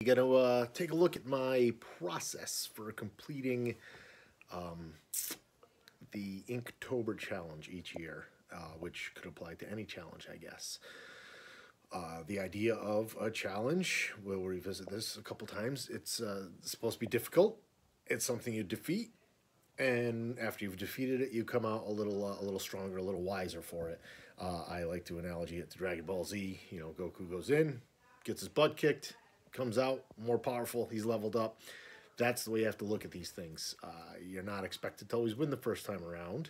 I'm going to take a look at my process for completing um, the Inktober challenge each year, which could apply to any challenge, I guess. The idea of a challenge, we'll revisit this a couple times. It's supposed to be difficult. It's something you defeat, and after you've defeated it, you come out a little stronger, a little wiser for it. I like to analogy it to Dragon Ball Z. You know, Goku goes in, gets his butt kicked, comes out more powerful. He's leveled up. That's the way you have to look at these things. You're not expected to always win the first time around.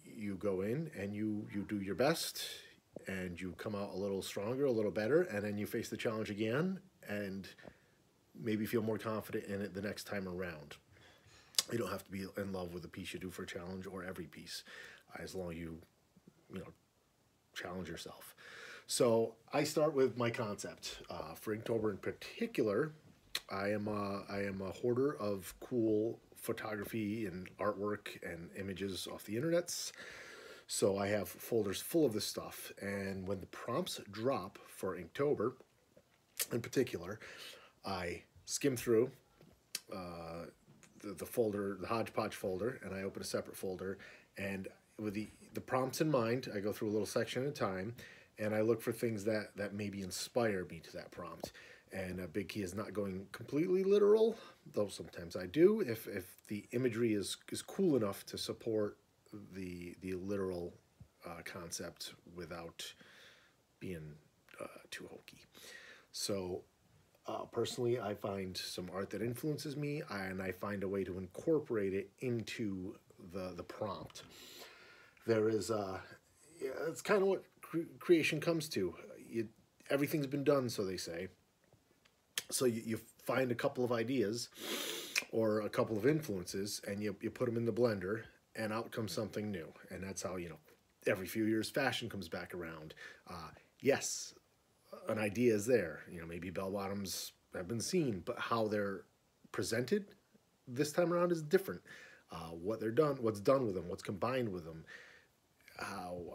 You go in and you do your best, and you come out a little stronger, a little better, and then you face the challenge again and maybe feel more confident in it the next time around. You don't have to be in love with the piece you do for a challenge or every piece, as long as you challenge yourself. So I start with my concept. For Inktober in particular, I am a hoarder of cool photography and artwork and images off the internets. So I have folders full of this stuff, and when the prompts drop for Inktober, in particular, I skim through the folder, the hodgepodge folder, and I open a separate folder, and with the prompts in mind, I go through a little section at a time, and I look for things that maybe inspire me to that prompt. And a big key is not going completely literal, though sometimes I do, if the imagery is cool enough to support the literal concept without being too hokey. So personally, I find some art that influences me, and I find a way to incorporate it into the prompt. There is it's kind of what creation comes to. Everything's been done, so they say. So you find a couple of ideas or a couple of influences, and you put them in the blender, and out comes something new. And that's how, every few years fashion comes back around. Yes, an idea is there. Maybe bell bottoms have been seen, but how they're presented this time around is different. What's done with them, what's combined with them, how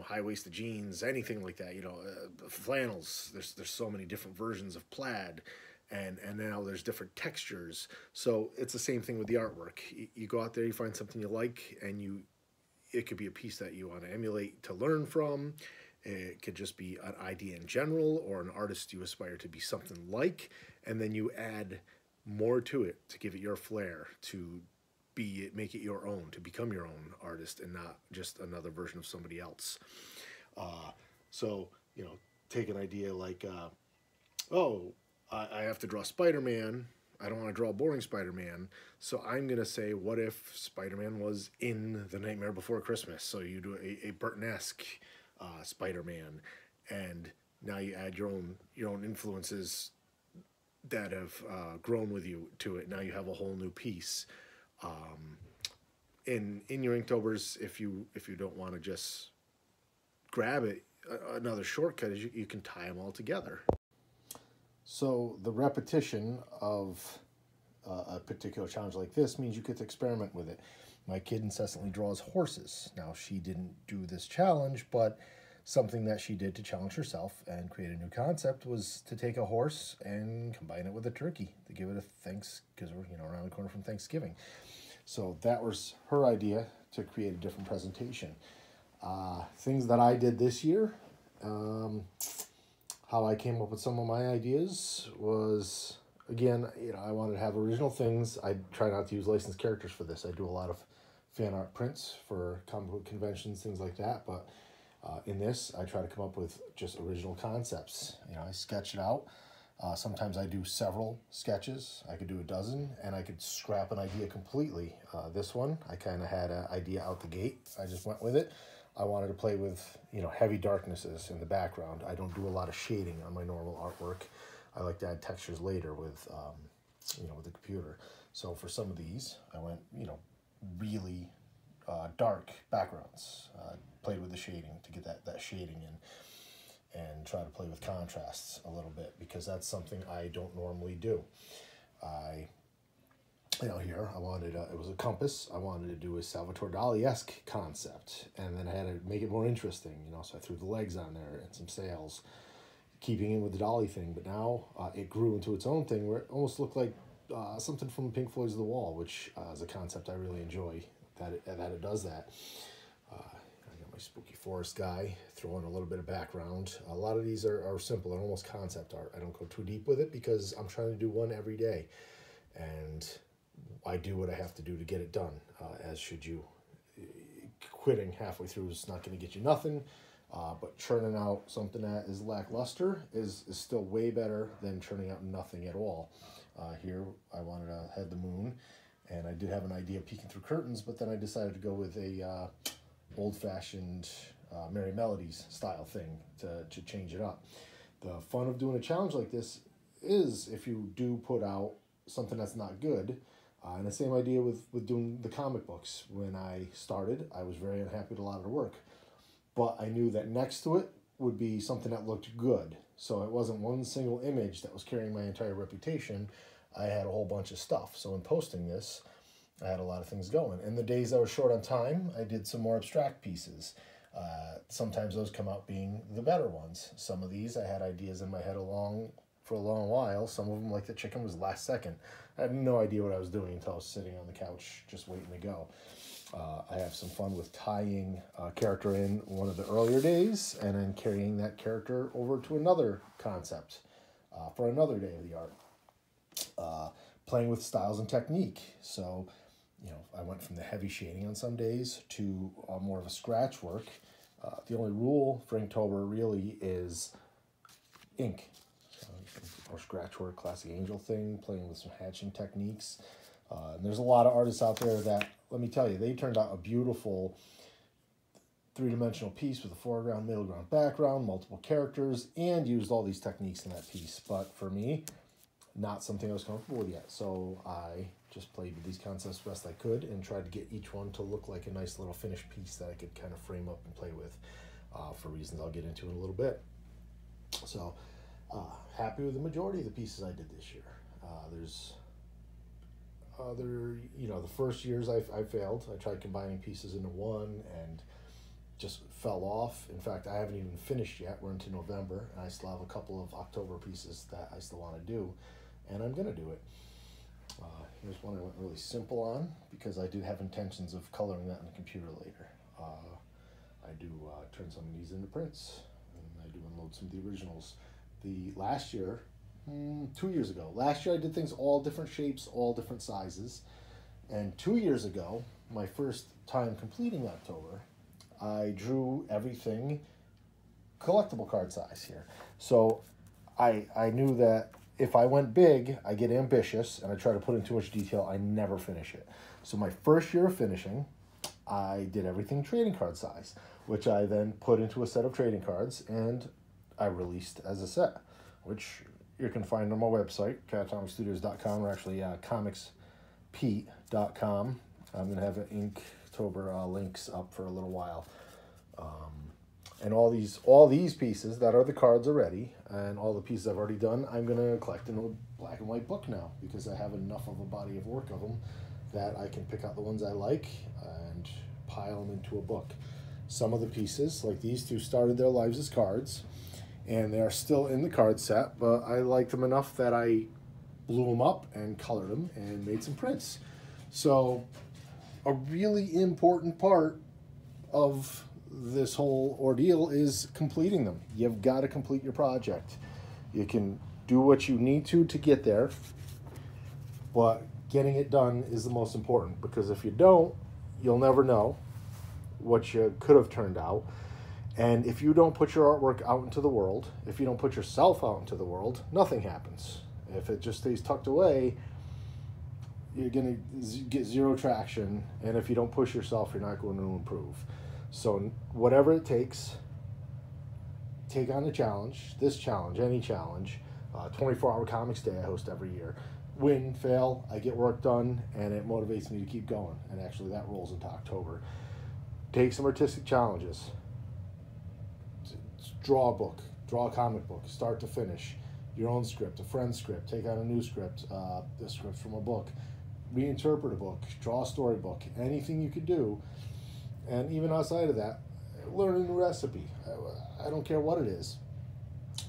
high-waisted jeans, anything like that, flannels. There's so many different versions of plaid. And now there's different textures. So it's the same thing with the artwork. You go out there, you find something you like, and it could be a piece that you want to emulate, to learn from. It could just be an idea in general, or an artist you aspire to be something like, and then you add more to it to give it your flair, to make it your own, to become your own artist and not just another version of somebody else. So take an idea like, I have to draw Spider-Man. I don't want to draw a boring Spider-Man. So I'm going to say, what if Spider-Man was in The Nightmare Before Christmas? So you do a Burton-esque Spider-Man. And now you add your own influences that have grown with you to it. Now you have a whole new piece. In your Inktobers, if you don't want to just grab it, another shortcut is you can tie them all together. So the repetition of a particular challenge like this means you get to experiment with it. My kid incessantly draws horses. Now, she didn't do this challenge, but something that she did to challenge herself and create a new concept was to take a horse and combine it with a turkey to give it a thanks, because we're around the corner from Thanksgiving. So that was her idea to create a different presentation. Things that I did this year. How I came up with some of my ideas was, again, I wanted to have original things. I try not to use licensed characters for this. I do a lot of fan art prints for comic book conventions, things like that. But in this, I try to come up with just original concepts. I sketch it out. Sometimes I do several sketches. I could do a dozen, and I could scrap an idea completely. This one, I kind of had an idea out the gate. I just went with it. I wanted to play with, heavy darknesses in the background. I don't do a lot of shading on my normal artwork. I like to add textures later with, with the computer. So for some of these, I went, really dark backgrounds. Played with the shading to get that shading in, and try to play with contrasts a little bit, because that's something I don't normally do. Here I wanted it was a compass. I wanted to do a Salvatore Dali-esque concept, and then I had to make it more interesting. So I threw the legs on there and some sails. keeping in with the Dolly thing. But now it grew into its own thing where it almost looked like something from Pink Floyd's The Wall, which is a concept I really enjoy, that it does that. I got my spooky forest guy, throwing a little bit of background. A lot of these are simple and almost concept art. I don't go too deep with it because I'm trying to do one every day. And I do what I have to do to get it done, as should you. Quitting halfway through is not going to get you nothing, but churning out something that is lackluster is still way better than churning out nothing at all. Here, I wanted to head the moon, and I did have an idea of peeking through curtains, but then I decided to go with a old-fashioned Merry Melodies style thing to change it up. The fun of doing a challenge like this is if you do put out something that's not good. And the same idea with doing the comic books. When I started, I was very unhappy with a lot of the work. But I knew that next to it would be something that looked good. So it wasn't one single image that was carrying my entire reputation. I had a whole bunch of stuff. So in posting this, I had a lot of things going. And the days I was short on time, I did some more abstract pieces. Sometimes those come out being the better ones. Some of these, I had ideas in my head for a long while. Some of them, like the chicken, was last second. I had no idea what I was doing until I was sitting on the couch just waiting to go. I have some fun with tying a character in one of the earlier days and then carrying that character over to another concept for another day of the art. Playing with styles and technique. So, I went from the heavy shading on some days to more of a scratch work. The only rule for Inktober really is ink. Or scratch work, classic angel thing, playing with some hatching techniques. And there's a lot of artists out there that, let me tell you, they turned out a beautiful three-dimensional piece with a foreground, middle ground, background, multiple characters, and used all these techniques in that piece. But for me, not something I was comfortable with yet. So I just played with these concepts best I could and tried to get each one to look like a nice little finished piece that I could kind of frame up and play with for reasons I'll get into in a little bit. So happy with the majority of the pieces I did this year. There's other, the first years I failed. I tried combining pieces into one and just fell off. In fact, I haven't even finished yet. We're into November, and I still have a couple of October pieces that I still want to do, and I'm going to do it. Here's one I went really simple on because I do have intentions of coloring that on the computer later. I do turn some of these into prints, and I do unload some of the originals. Last year, 2 years ago, last year I did things all different shapes, all different sizes, and 2 years ago, my first time completing Inktober, I drew everything collectible card size here. So I knew that if I went big, I get ambitious, and I try to put in too much detail, I never finish it. So my first year of finishing, I did everything trading card size, which I then put into a set of trading cards, and I released as a set, which you can find on my website, catatomicstudios.com, or actually comicspete.com. I'm going to have Inktober links up for a little while. And all these pieces that are the cards already, and all the pieces I've already done, I'm going to collect in a black and white book now, because I have enough of a body of work of them that I can pick out the ones I like and pile them into a book. Some of the pieces, like these two, started their lives as cards, and they are still in the card set, but I liked them enough that I blew them up and colored them and made some prints. So a really important part of this whole ordeal is completing them. You've got to complete your project. You can do what you need to get there, but getting it done is the most important, because if you don't, you'll never know what you could have turned out. And if you don't put your artwork out into the world, if you don't put yourself out into the world, nothing happens. If it just stays tucked away, you're going to get zero traction. And if you don't push yourself, you're not going to improve. So whatever it takes, take on a challenge, this challenge, any challenge. 24-hour comics day I host every year. Win, fail, I get work done, and it motivates me to keep going. And actually that rolls into October. Take some artistic challenges. Draw a book, draw a comic book, start to finish. Your own script, a friend's script, take out a new script, a script from a book, reinterpret a book, draw a storybook, anything you could do. And even outside of that, learn a new recipe. I don't care what it is,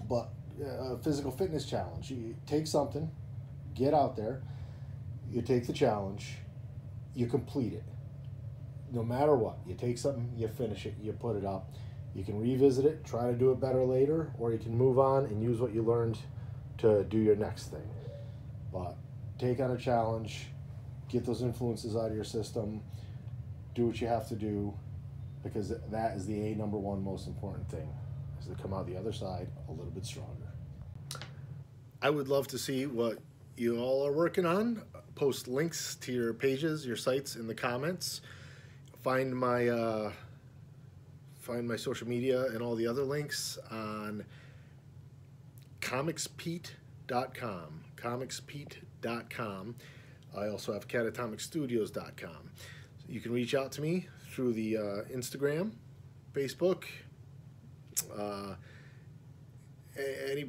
but a physical fitness challenge. You take something, get out there, you take the challenge, you complete it. No matter what, you take something, you finish it, you put it up. You can revisit it, try to do it better later, or you can move on and use what you learned to do your next thing. But take on a challenge, get those influences out of your system, do what you have to do, because that is the number one most important thing, is to come out the other side a little bit stronger. I would love to see what you all are working on. Post links to your pages, your sites in the comments. Find my social media and all the other links on comicspete.com. comicspete.com. I also have catatomicstudios.com. You can reach out to me through the Instagram, Facebook,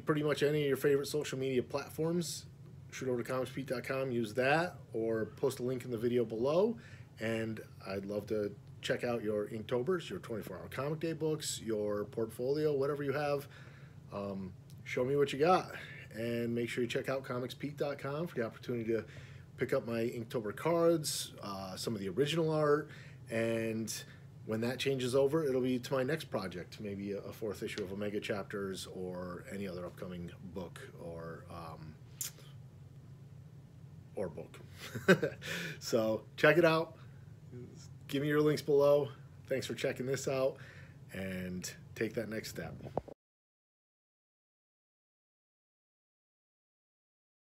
pretty much any of your favorite social media platforms. Shoot over to comicspete.com, use that, or post a link in the video below. And I'd love to check out your Inktobers, your 24-hour comic day books, your portfolio, whatever you have. Show me what you got. And make sure you check out comicspete.com for the opportunity to pick up my Inktober cards, some of the original art, and when that changes over, it'll be to my next project, maybe a 4th issue of Omega Chapters or any other upcoming book or book. So check it out. Give me your links below. Thanks for checking this out, and take that next step.